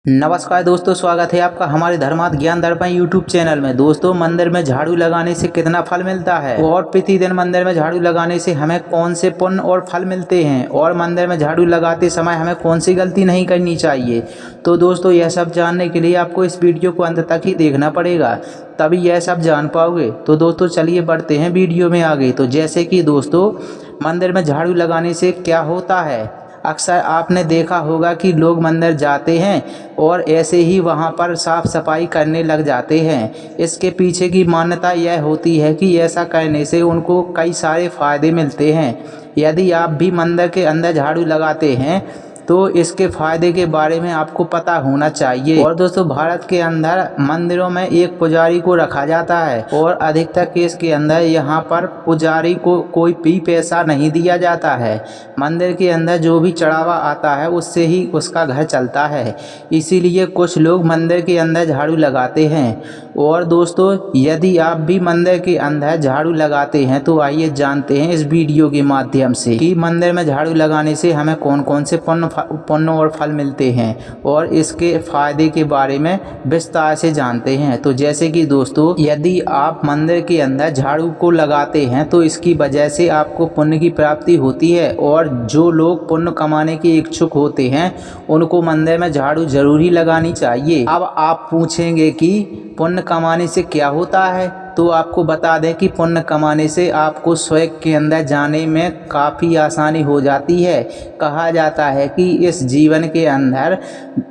नमस्कार दोस्तों, स्वागत है आपका हमारे धर्मार्थ ज्ञान दर्पण यूट्यूब चैनल में। दोस्तों, मंदिर में झाड़ू लगाने से कितना फल मिलता है और प्रतिदिन मंदिर में झाड़ू लगाने से हमें कौन से पुण्य और फल मिलते हैं और मंदिर में झाड़ू लगाते समय हमें कौन सी गलती नहीं करनी चाहिए। तो दोस्तों, यह सब जानने के लिए आपको इस वीडियो को अंत तक ही देखना पड़ेगा, तभी यह सब जान पाओगे। तो दोस्तों, चलिए बढ़ते हैं वीडियो में आगे। तो जैसे कि दोस्तों, मंदिर में झाड़ू लगाने से क्या होता है, अक्सर आपने देखा होगा कि लोग मंदिर जाते हैं और ऐसे ही वहां पर साफ सफाई करने लग जाते हैं। इसके पीछे की मान्यता यह होती है कि ऐसा करने से उनको कई सारे फायदे मिलते हैं। यदि आप भी मंदिर के अंदर झाड़ू लगाते हैं तो इसके फायदे के बारे में आपको पता होना चाहिए। और दोस्तों, भारत के अंदर मंदिरों में एक पुजारी को रखा जाता है और अधिकतर केस के अंदर यहाँ पर पुजारी को कोई भी पैसा नहीं दिया जाता है। मंदिर के अंदर जो भी चढ़ावा आता है उससे ही उसका घर चलता है, इसीलिए कुछ लोग मंदिर के अंदर झाड़ू लगाते हैं। और दोस्तों, यदि आप भी मंदिर के अंदर झाड़ू लगाते हैं तो आइए जानते हैं इस वीडियो के माध्यम से कि मंदिर में झाड़ू लगाने से हमें कौन कौन से पुण्य और फल मिलते हैं और इसके फायदे के बारे में विस्तार से जानते हैं। तो जैसे कि दोस्तों, यदि आप मंदिर के अंदर झाड़ू को लगाते हैं तो इसकी वजह से आपको पुण्य की प्राप्ति होती है। और जो लोग पुण्य कमाने के इच्छुक होते हैं उनको मंदिर में झाड़ू जरूर ही लगानी चाहिए। अब आप पूछेंगे कि पुण्य कमाने से क्या होता है, तो आपको बता दें कि पुण्य कमाने से आपको स्वर्ग के अंदर जाने में काफ़ी आसानी हो जाती है। कहा जाता है कि इस जीवन के अंदर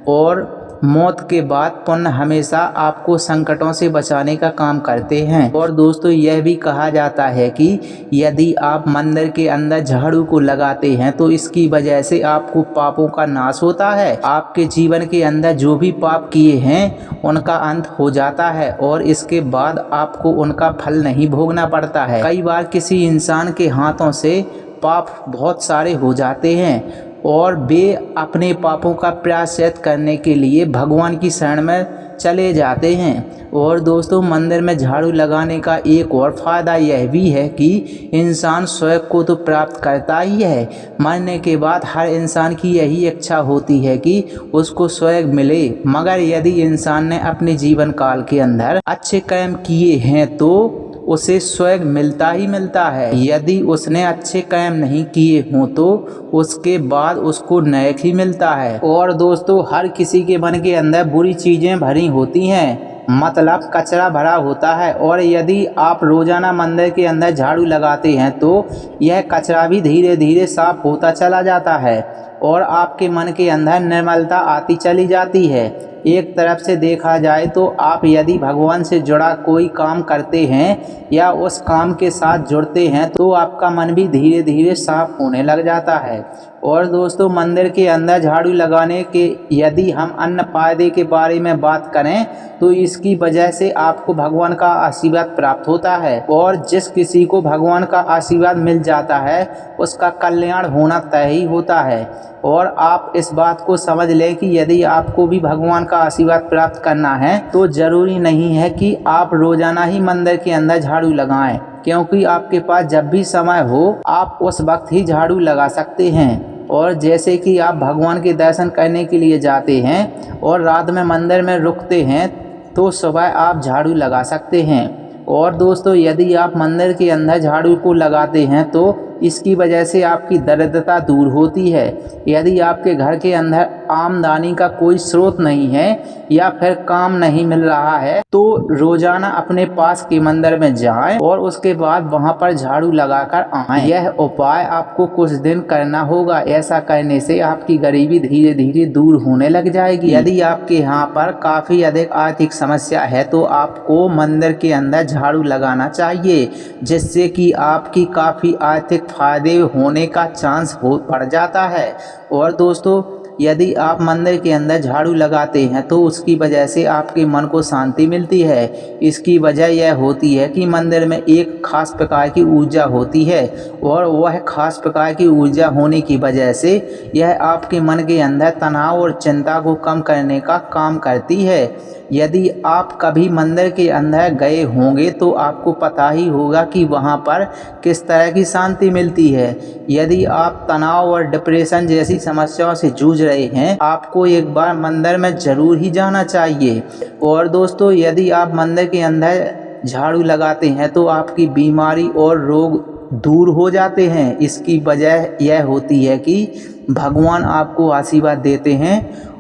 और मौत के बाद पुण्य हमेशा आपको संकटों से बचाने का काम करते हैं। और दोस्तों, यह भी कहा जाता है कि यदि आप मंदिर के अंदर झाड़ू को लगाते हैं तो इसकी वजह से आपको पापों का नाश होता है। आपके जीवन के अंदर जो भी पाप किए हैं उनका अंत हो जाता है और इसके बाद आपको उनका फल नहीं भोगना पड़ता है। कई बार किसी इंसान के हाथों से पाप बहुत सारे हो जाते हैं और वे अपने पापों का प्रायश्चित करने के लिए भगवान की शरण में चले जाते हैं। और दोस्तों, मंदिर में झाड़ू लगाने का एक और फायदा यह भी है कि इंसान स्वर्ग को तो प्राप्त करता ही है, मरने के बाद हर इंसान की यही इच्छा होती है कि उसको स्वर्ग मिले। मगर यदि इंसान ने अपने जीवन काल के अंदर अच्छे कर्म किए हैं तो उसे स्वर्ग मिलता ही मिलता है। यदि उसने अच्छे कर्म नहीं किए हों तो उसके बाद उसको नरक ही मिलता है। और दोस्तों, हर किसी के मन के अंदर बुरी चीजें भरी होती हैं, मतलब कचरा भरा होता है। और यदि आप रोजाना मंदिर के अंदर झाड़ू लगाते हैं तो यह कचरा भी धीरे धीरे साफ होता चला जाता है और आपके मन के अंदर निर्मलता आती चली जाती है। एक तरफ से देखा जाए तो आप यदि भगवान से जुड़ा कोई काम करते हैं या उस काम के साथ जुड़ते हैं तो आपका मन भी धीरे धीरे साफ होने लग जाता है। और दोस्तों, मंदिर के अंदर झाड़ू लगाने के यदि हम अन्य फायदे के बारे में बात करें तो इसकी वजह से आपको भगवान का आशीर्वाद प्राप्त होता है। और जिस किसी को भगवान का आशीर्वाद मिल जाता है उसका कल्याण होना तय ही होता है। और आप इस बात को समझ लें कि यदि आपको भी भगवान का आशीर्वाद प्राप्त करना है तो जरूरी नहीं है कि आप रोजाना ही मंदिर के अंदर झाड़ू लगाएं, क्योंकि आपके पास जब भी समय हो आप उस वक्त ही झाड़ू लगा सकते हैं। और जैसे कि आप भगवान के दर्शन करने के लिए जाते हैं और रात में मंदिर में रुकते हैं तो सुबह आप झाड़ू लगा सकते हैं। और दोस्तों, यदि आप मंदिर के अंदर झाड़ू को लगाते हैं तो इसकी वजह से आपकी दरिद्रता दूर होती है। यदि आपके घर के अंदर आमदनी का कोई स्रोत नहीं है या फिर काम नहीं मिल रहा है तो रोजाना अपने पास के मंदिर में जाएं और उसके बाद वहां पर झाड़ू लगाकर आएं। यह उपाय आपको कुछ दिन करना होगा। ऐसा करने से आपकी गरीबी धीरे धीरे दूर होने लग जाएगी। यदि आपके यहाँ पर काफी अधिक आर्थिक समस्या है तो आपको मंदिर के अंदर झाड़ू लगाना चाहिए, जिससे कि आपकी काफी आर्थिक फायदे होने का चांस बढ़ जाता है। और दोस्तों, यदि आप मंदिर के अंदर झाड़ू लगाते हैं तो उसकी वजह से आपके मन को शांति मिलती है। इसकी वजह यह होती है कि मंदिर में एक खास प्रकार की ऊर्जा होती है और वह खास प्रकार की ऊर्जा होने की वजह से यह आपके मन के अंदर तनाव और चिंता को कम करने का काम करती है। यदि आप कभी मंदिर के अंदर गए होंगे तो आपको पता ही होगा कि वहाँ पर किस तरह की शांति मिलती है। यदि आप तनाव और डिप्रेशन जैसी समस्याओं से जूझ रहे हैं, आपको एक बार मंदिर में जरूर ही जाना चाहिए। और दोस्तों, यदि आप मंदिर के अंदर झाड़ू लगाते हैं तो आपकी बीमारी और रोग दूर हो जाते हैं। इसकी वजह यह होती है कि भगवान आपको आशीर्वाद देते हैं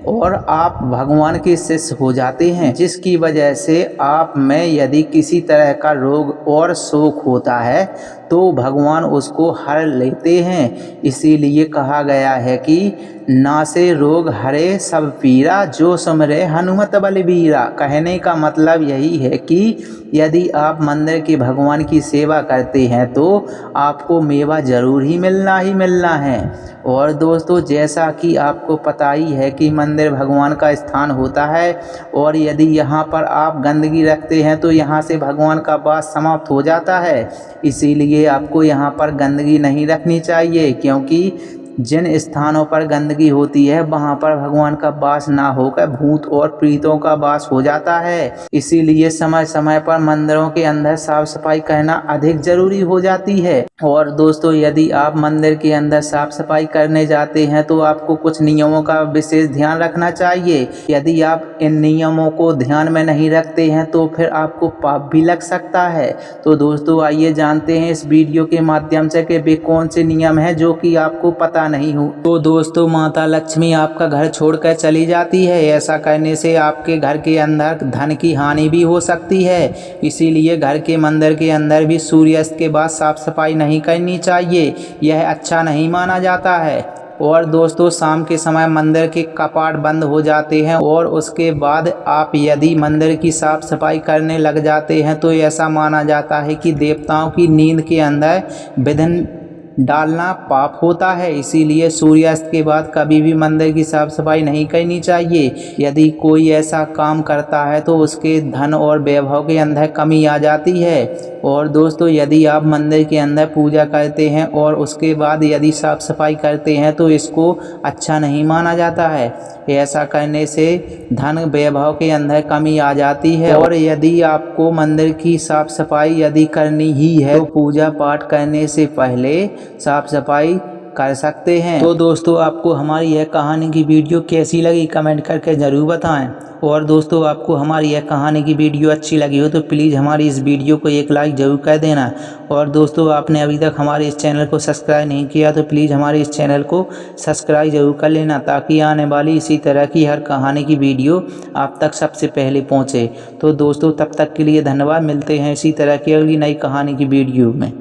और आप भगवान के शिष्य हो जाते हैं, जिसकी वजह से आप में यदि किसी तरह का रोग और शोक होता है तो भगवान उसको हर लेते हैं। इसीलिए कहा गया है कि नासे रोग हरे सब पीरा, जो सुमरे हनुमत बलबीरा। कहने का मतलब यही है कि यदि आप मंदिर के भगवान की सेवा करते हैं तो आपको मेवा जरूर ही मिलना है। और दोस्तों, जैसा कि आपको पता ही है कि मंदिर भगवान का स्थान होता है और यदि यहाँ पर आप गंदगी रखते हैं तो यहाँ से भगवान का वास समाप्त हो जाता है। इसीलिए आपको यहाँ पर गंदगी नहीं रखनी चाहिए, क्योंकि जिन स्थानों पर गंदगी होती है वहाँ पर भगवान का वास ना होकर भूत और प्रेतों का वास हो जाता है। इसीलिए समय समय पर मंदिरों के अंदर साफ सफाई करना अधिक जरूरी हो जाती है। और दोस्तों, यदि आप मंदिर के अंदर साफ सफाई करने जाते हैं तो आपको कुछ नियमों का विशेष ध्यान रखना चाहिए। यदि आप इन नियमों को ध्यान में नहीं रखते हैं तो फिर आपको पाप भी लग सकता है। तो दोस्तों, आइए जानते हैं इस वीडियो के माध्यम से कि वे कौन से नियम हैं जो कि आपको पता नहीं हो। तो दोस्तों, माता लक्ष्मी आपका घर छोड़कर चली जाती है। ऐसा करने से आपके घर के अंदर धन की हानि भी हो सकती है। इसीलिए घर के मंदिर के अंदर भी सूर्यास्त के बाद साफ सफाई नहीं करनी चाहिए, यह अच्छा नहीं माना जाता है। और दोस्तों, शाम के समय मंदिर के कपाट बंद हो जाते हैं और उसके बाद आप यदि मंदिर की साफ सफाई करने लग जाते हैं तो ऐसा माना जाता है कि देवताओं की नींद के अंदर विघ्न डालना पाप होता है। इसीलिए सूर्यास्त के बाद कभी भी मंदिर की साफ सफाई नहीं करनी चाहिए। यदि कोई ऐसा काम करता है तो उसके धन और वैभव के अंदर कमी आ जाती है। और दोस्तों, यदि आप मंदिर के अंदर पूजा करते हैं और उसके बाद यदि साफ सफाई करते हैं तो इसको अच्छा नहीं माना जाता है। ऐसा करने से धन वैभव के अंदर कमी आ जाती है। और यदि आपको मंदिर की साफ सफाई यदि करनी ही है तो पूजा पाठ करने से पहले साफ सफाई कर सकते हैं। तो दोस्तों, आपको हमारी यह कहानी की वीडियो कैसी लगी कमेंट करके ज़रूर बताएं। और दोस्तों, आपको हमारी यह कहानी की वीडियो अच्छी लगी हो तो प्लीज़ हमारी इस वीडियो को एक लाइक ज़रूर कर देना। और दोस्तों, आपने अभी तक हमारे इस चैनल को सब्सक्राइब नहीं किया तो प्लीज़ हमारे इस चैनल को सब्सक्राइब ज़रूर कर लेना, ताकि आने वाली इसी तरह की हर कहानी की वीडियो आप तक सबसे पहले पहुँचे। तो दोस्तों, तब तक के लिए धन्यवाद। मिलते हैं इसी तरह की अगली नई कहानी की वीडियो में।